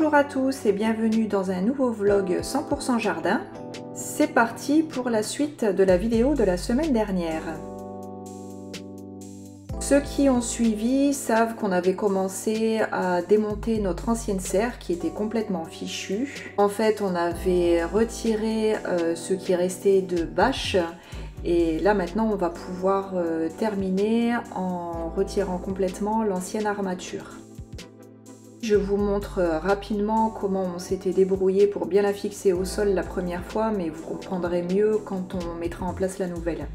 Bonjour à tous et bienvenue dans un nouveau vlog 100% jardin. C'est parti pour la suite de la vidéo de la semaine dernière. Ceux qui ont suivi savent qu'on avait commencé à démonter notre ancienne serre qui était complètement fichue. En fait, on avait retiré ce qui restait de bâche et là maintenant on va pouvoir terminer en retirant complètement l'ancienne armature. Je vous montre rapidement comment on s'était débrouillé pour bien la fixer au sol la première fois, mais vous comprendrez mieux quand on mettra en place la nouvelle.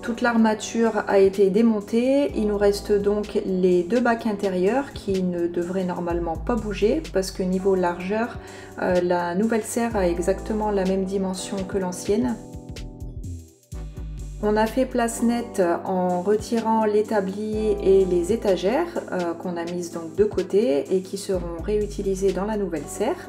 Toute l'armature a été démontée, il nous reste donc les deux bacs intérieurs qui ne devraient normalement pas bouger parce que niveau largeur, la nouvelle serre a exactement la même dimension que l'ancienne. On a fait place nette en retirant l'établi et les étagères qu'on a mises donc de côté et qui seront réutilisées dans la nouvelle serre.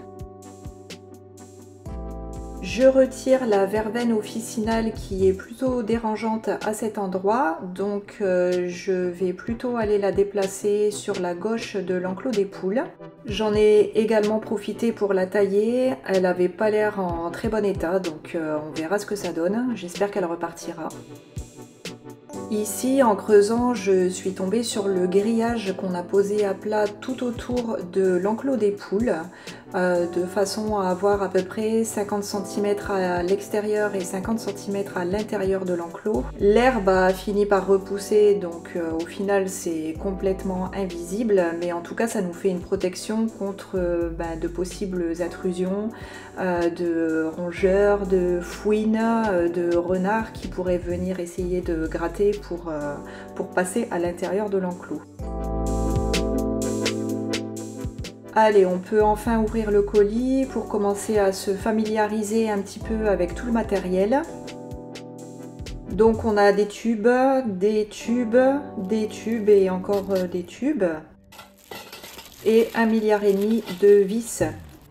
Je retire la verveine officinale qui est plutôt dérangeante à cet endroit, donc je vais plutôt aller la déplacer sur la gauche de l'enclos des poules. J'en ai également profité pour la tailler, elle n'avait pas l'air en très bon état, donc on verra ce que ça donne, j'espère qu'elle repartira. Ici, en creusant, je suis tombée sur le grillage qu'on a posé à plat tout autour de l'enclos des poules, de façon à avoir à peu près 50 cm à l'extérieur et 50 cm à l'intérieur de l'enclos. L'herbe a fini par repousser, donc au final c'est complètement invisible, mais en tout cas ça nous fait une protection contre de possibles intrusions, de rongeurs, de fouines, de renards qui pourraient venir essayer de gratter pour passer à l'intérieur de l'enclos. Allez, on peut enfin ouvrir le colis pour commencer à se familiariser un petit peu avec tout le matériel. Donc on a des tubes, des tubes, des tubes et encore des tubes. Et 1,5 milliard de vis.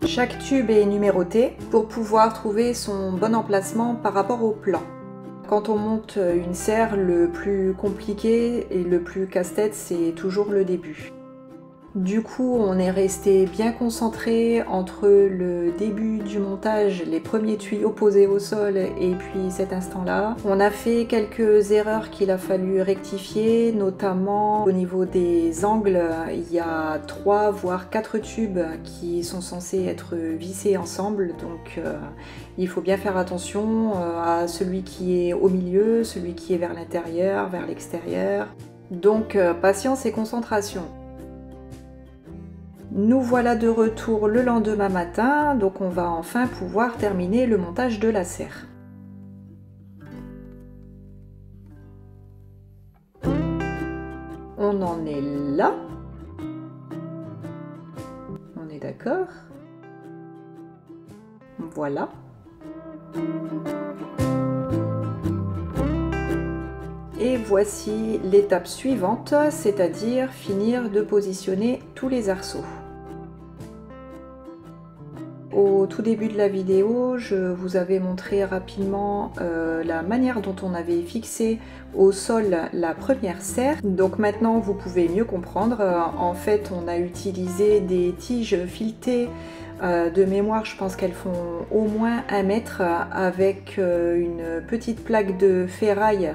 Chaque tube est numéroté pour pouvoir trouver son bon emplacement par rapport au plan. Quand on monte une serre, le plus compliqué et le plus casse-tête, c'est toujours le début. Du coup, on est resté bien concentré entre le début du montage, les premiers tuyaux posés au sol et puis cet instant-là. On a fait quelques erreurs qu'il a fallu rectifier, notamment au niveau des angles. Il y a 3 voire 4 tubes qui sont censés être vissés ensemble, donc il faut bien faire attention à celui qui est au milieu, celui qui est vers l'intérieur, vers l'extérieur. Donc patience et concentration. Nous voilà de retour le lendemain matin, donc on va enfin pouvoir terminer le montage de la serre. On en est là. On est d'accord. Voilà. Et voici l'étape suivante, c'est-à-dire finir de positionner tous les arceaux. Au tout début de la vidéo, je vous avais montré rapidement la manière dont on avait fixé au sol la première serre. Donc maintenant vous pouvez mieux comprendre. En fait, on a utilisé des tiges filetées. De mémoire, je pense qu'elles font au moins 1 mètre avec une petite plaque de ferraille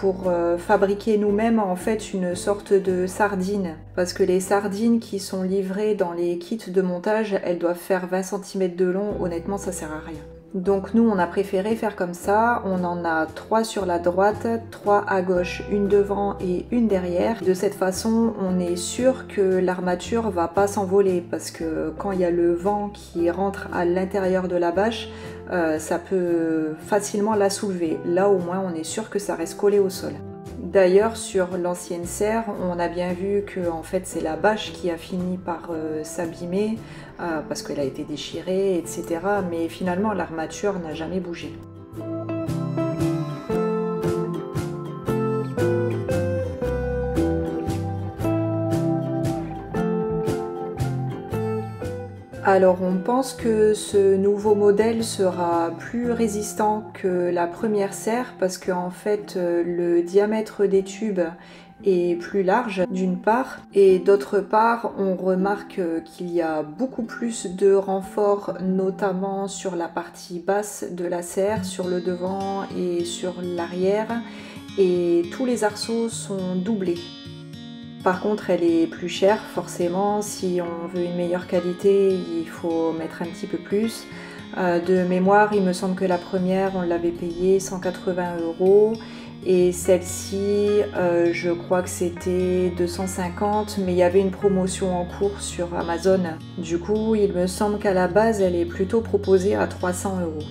pour fabriquer nous-mêmes en fait une sorte de sardine. Parce que les sardines qui sont livrées dans les kits de montage, elles doivent faire 20 cm de long, honnêtement ça sert à rien. Donc nous on a préféré faire comme ça, on en a 3 sur la droite, 3 à gauche, une devant et une derrière. De cette façon on est sûr que l'armature va pas s'envoler parce que quand il y a le vent qui rentre à l'intérieur de la bâche, ça peut facilement la soulever. Là au moins on est sûr que ça reste collé au sol. D'ailleurs sur l'ancienne serre, on a bien vu que en fait c'est la bâche qui a fini par s'abîmer parce qu'elle a été déchirée, etc. Mais finalement l'armature n'a jamais bougé. Alors on pense que ce nouveau modèle sera plus résistant que la première serre parce qu'en fait le diamètre des tubes est plus large d'une part, et d'autre part on remarque qu'il y a beaucoup plus de renforts, notamment sur la partie basse de la serre, sur le devant et sur l'arrière, et tous les arceaux sont doublés. Par contre elle est plus chère forcément, si on veut une meilleure qualité il faut mettre un petit peu plus. De mémoire il me semble que la première on l'avait payée 180 € et celle-ci je crois que c'était 250, mais il y avait une promotion en cours sur Amazon. Du coup il me semble qu'à la base elle est plutôt proposée à 300 €.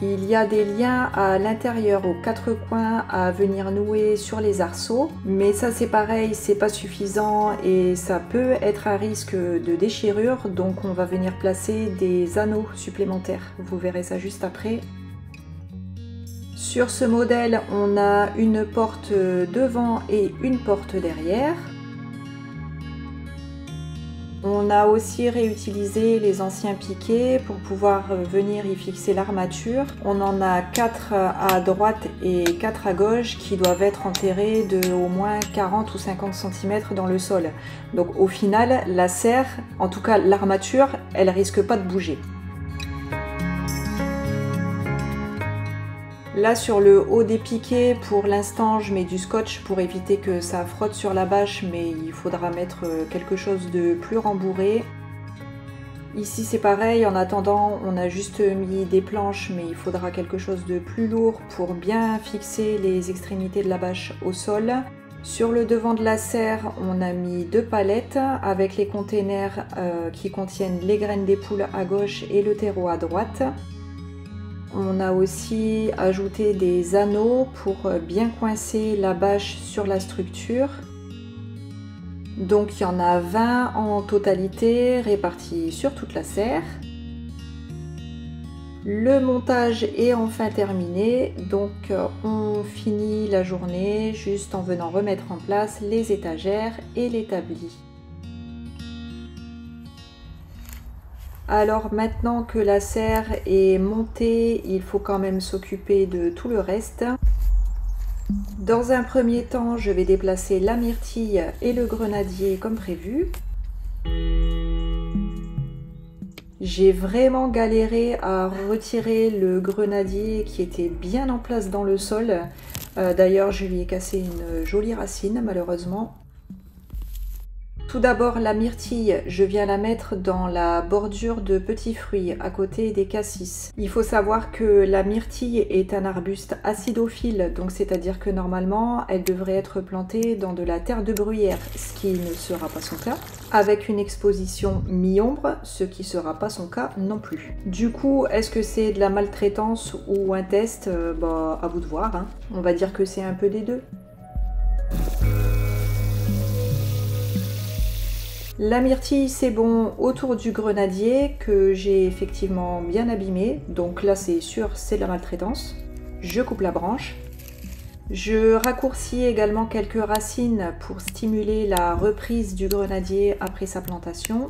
Il y a des liens à l'intérieur aux quatre coins à venir nouer sur les arceaux, mais ça c'est pareil, c'est pas suffisant et ça peut être un risque de déchirure, donc on va venir placer des anneaux supplémentaires. Vous verrez ça juste après. Sur ce modèle, on a une porte devant et une porte derrière. On a aussi réutilisé les anciens piquets pour pouvoir venir y fixer l'armature. On en a 4 à droite et 4 à gauche qui doivent être enterrés de au moins 40 ou 50 cm dans le sol. Donc au final, la serre, en tout cas l'armature, elle risque pas de bouger. Là sur le haut des piquets, pour l'instant je mets du scotch pour éviter que ça frotte sur la bâche, mais il faudra mettre quelque chose de plus rembourré. Ici c'est pareil, en attendant on a juste mis des planches, mais il faudra quelque chose de plus lourd pour bien fixer les extrémités de la bâche au sol. Sur le devant de la serre, on a mis 2 palettes avec les containers qui contiennent les graines des poules à gauche et le terreau à droite. On a aussi ajouté des anneaux pour bien coincer la bâche sur la structure. Donc il y en a 20 en totalité répartis sur toute la serre. Le montage est enfin terminé, donc on finit la journée juste en venant remettre en place les étagères et l'établi. Alors maintenant que la serre est montée, il faut quand même s'occuper de tout le reste. Dans un premier temps, je vais déplacer la myrtille et le grenadier comme prévu. J'ai vraiment galéré à retirer le grenadier qui était bien en place dans le sol. D'ailleurs, je lui ai cassé une jolie racine malheureusement. Tout d'abord, la myrtille, je viens la mettre dans la bordure de petits fruits à côté des cassis. Il faut savoir que la myrtille est un arbuste acidophile, donc c'est-à-dire que normalement elle devrait être plantée dans de la terre de bruyère, ce qui ne sera pas son cas, avec une exposition mi-ombre, ce qui ne sera pas son cas non plus. Du coup, est-ce que c'est de la maltraitance ou un test? À vous de voir, hein. On va dire que c'est un peu des deux. La myrtille c'est bon autour du grenadier que j'ai effectivement bien abîmé, donc là c'est sûr c'est de la maltraitance. Je coupe la branche. Je raccourcis également quelques racines pour stimuler la reprise du grenadier après sa plantation.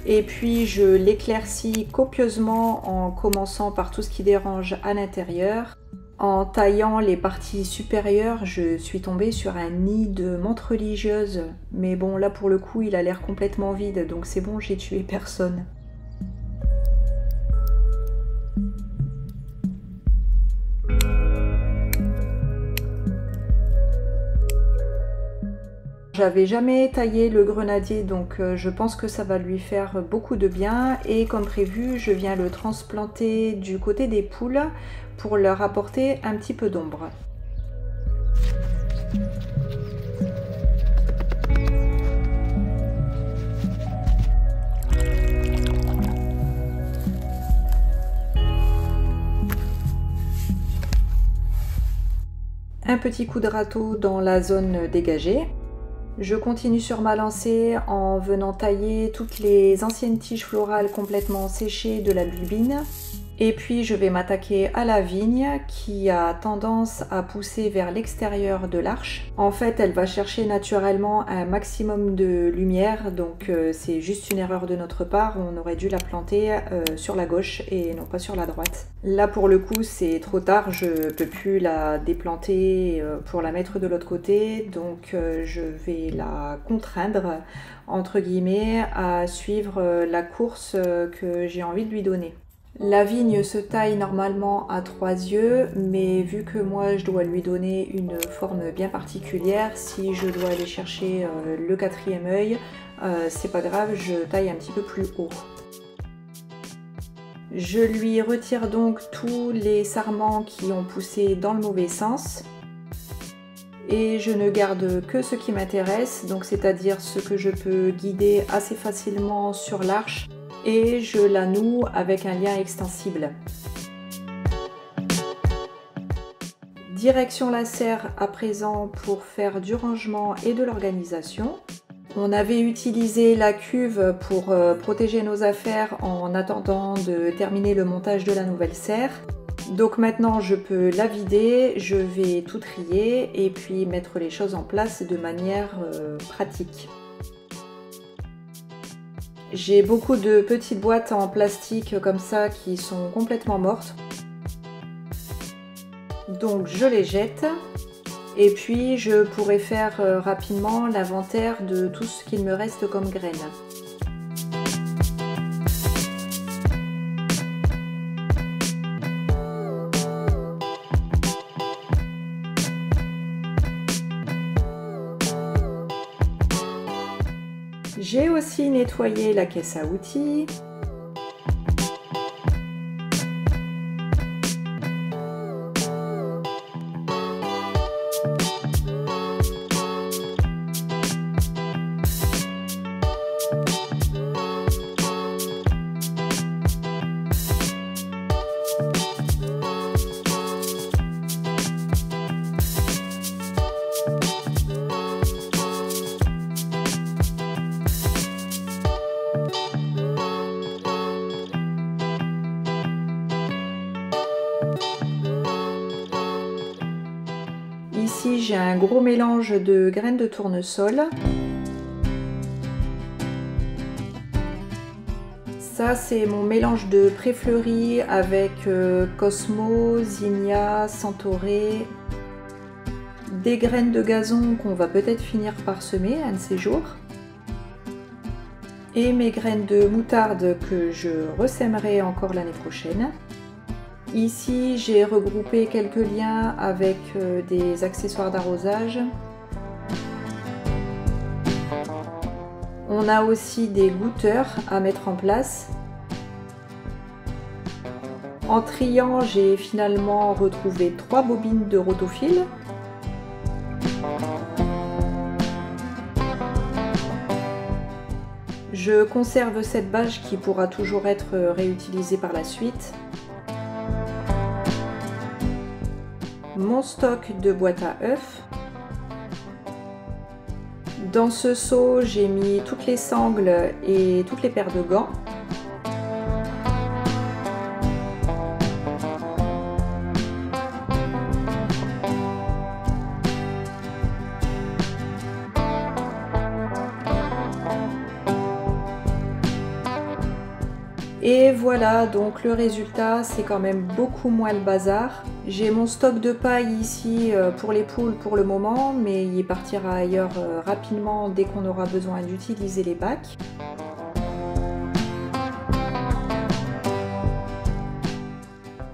Et puis je l'éclaircis copieusement en commençant par tout ce qui dérange à l'intérieur. En taillant les parties supérieures, je suis tombée sur un nid de menthe religieuse. Mais bon, là pour le coup, il a l'air complètement vide, donc c'est bon, j'ai tué personne. J'avais jamais taillé le grenadier, donc je pense que ça va lui faire beaucoup de bien. Et comme prévu, je viens le transplanter du côté des poules pour leur apporter un petit peu d'ombre. Un petit coup de râteau dans la zone dégagée. Je continue sur ma lancée en venant tailler toutes les anciennes tiges florales complètement séchées de la bulbine. Et puis je vais m'attaquer à la vigne qui a tendance à pousser vers l'extérieur de l'arche. En fait, elle va chercher naturellement un maximum de lumière, donc c'est juste une erreur de notre part. On aurait dû la planter sur la gauche et non pas sur la droite. Là pour le coup c'est trop tard, je ne peux plus la déplanter pour la mettre de l'autre côté, donc je vais la contraindre entre guillemets à suivre la course que j'ai envie de lui donner. La vigne se taille normalement à 3 yeux, mais vu que moi je dois lui donner une forme bien particulière, si je dois aller chercher le 4e œil, c'est pas grave, je taille un petit peu plus haut. Je lui retire donc tous les sarments qui ont poussé dans le mauvais sens. Et je ne garde que ce qui m'intéresse, donc c'est-à-dire ce que je peux guider assez facilement sur l'arche. Et je la noue avec un lien extensible. Direction la serre à présent pour faire du rangement et de l'organisation. On avait utilisé la cuve pour protéger nos affaires en attendant de terminer le montage de la nouvelle serre. Donc maintenant je peux la vider, je vais tout trier et puis mettre les choses en place de manière pratique. J'ai beaucoup de petites boîtes en plastique comme ça qui sont complètement mortes. Donc je les jette et puis je pourrai faire rapidement l'inventaire de tout ce qu'il me reste comme graines. J'ai aussi nettoyé la caisse à outils. Ici, j'ai un gros mélange de graines de tournesol. Ça, c'est mon mélange de pré-fleuri avec Cosmo, Zinnia, Centauré. Des graines de gazon qu'on va peut-être finir par semer un de ces jours. Et mes graines de moutarde que je ressèmerai encore l'année prochaine. Ici, j'ai regroupé quelques liens avec des accessoires d'arrosage. On a aussi des goutteurs à mettre en place. En triant, j'ai finalement retrouvé 3 bobines de rotofil. Je conserve cette bâche qui pourra toujours être réutilisée par la suite. Mon stock de boîtes à œufs. Dans ce seau, j'ai mis toutes les sangles et toutes les paires de gants. Et voilà, donc le résultat, c'est quand même beaucoup moins le bazar. J'ai mon stock de paille ici pour les poules pour le moment, mais il partira ailleurs rapidement dès qu'on aura besoin d'utiliser les bacs.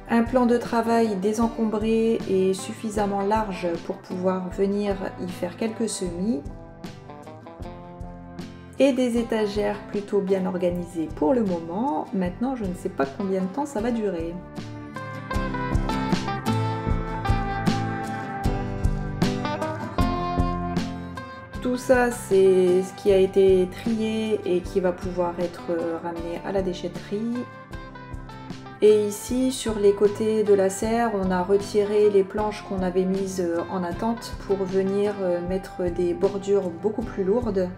Un plan de travail désencombré et suffisamment large pour pouvoir venir y faire quelques semis. Et des étagères plutôt bien organisées pour le moment. Maintenant, je ne sais pas combien de temps ça va durer. Tout ça, c'est ce qui a été trié et qui va pouvoir être ramené à la déchetterie. Et ici, sur les côtés de la serre, on a retiré les planches qu'on avait mises en attente pour venir mettre des bordures beaucoup plus lourdes.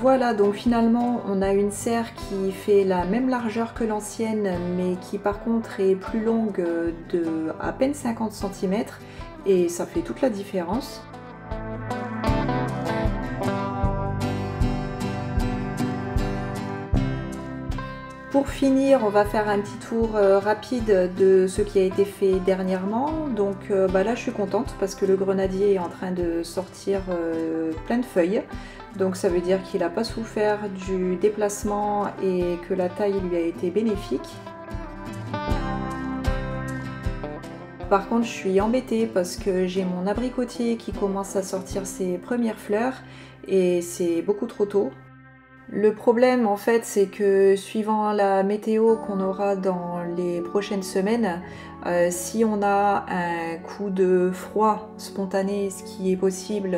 Voilà, donc finalement on a une serre qui fait la même largeur que l'ancienne, mais qui par contre est plus longue de à peine 50 cm, et ça fait toute la différence. Pour finir, on va faire un petit tour rapide de ce qui a été fait dernièrement. Donc là je suis contente parce que le grenadier est en train de sortir plein de feuilles. Donc ça veut dire qu'il n'a pas souffert du déplacement et que la taille lui a été bénéfique. Par contre je suis embêtée parce que j'ai mon abricotier qui commence à sortir ses premières fleurs et c'est beaucoup trop tôt. Le problème en fait c'est que suivant la météo qu'on aura dans les prochaines semaines, si on a un coup de froid spontané, ce qui est possible,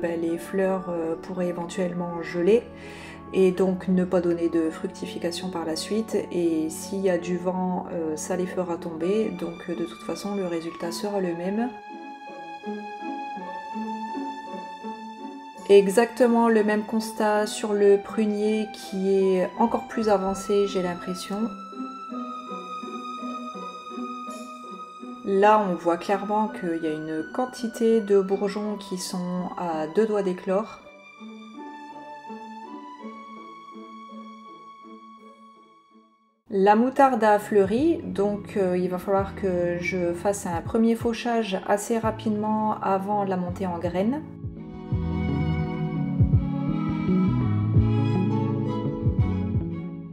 les fleurs pourraient éventuellement geler et donc ne pas donner de fructification par la suite, et s'il y a du vent ça les fera tomber, donc de toute façon le résultat sera le même. Exactement le même constat sur le prunier qui est encore plus avancé, j'ai l'impression. Là on voit clairement qu'il y a une quantité de bourgeons qui sont à deux doigts d'éclore. La moutarde a fleuri, donc il va falloir que je fasse un premier fauchage assez rapidement avant la montée en graines.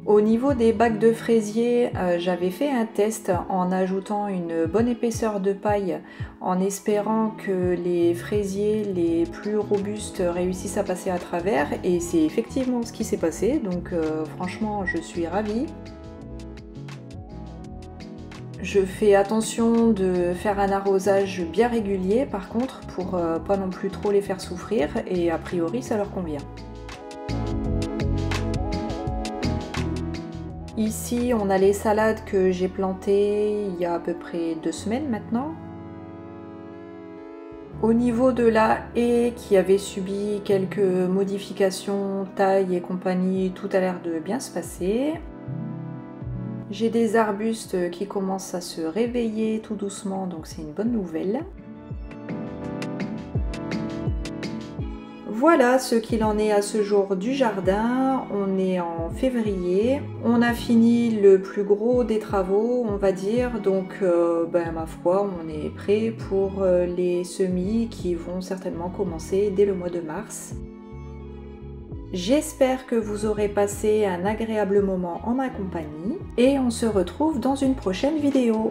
Au niveau des bacs de fraisier, j'avais fait un test en ajoutant une bonne épaisseur de paille en espérant que les fraisiers les plus robustes réussissent à passer à travers, et c'est effectivement ce qui s'est passé, donc franchement je suis ravie. Je fais attention de faire un arrosage bien régulier par contre pour pas non plus trop les faire souffrir, et a priori ça leur convient. Ici, on a les salades que j'ai plantées il y a à peu près 2 semaines maintenant. Au niveau de la haie qui avait subi quelques modifications, taille et compagnie, tout a l'air de bien se passer. J'ai des arbustes qui commencent à se réveiller tout doucement, donc c'est une bonne nouvelle. Voilà ce qu'il en est à ce jour du jardin. On est en février, on a fini le plus gros des travaux on va dire, donc ma foi on est prêt pour les semis qui vont certainement commencer dès le mois de mars. J'espère que vous aurez passé un agréable moment en ma compagnie et on se retrouve dans une prochaine vidéo.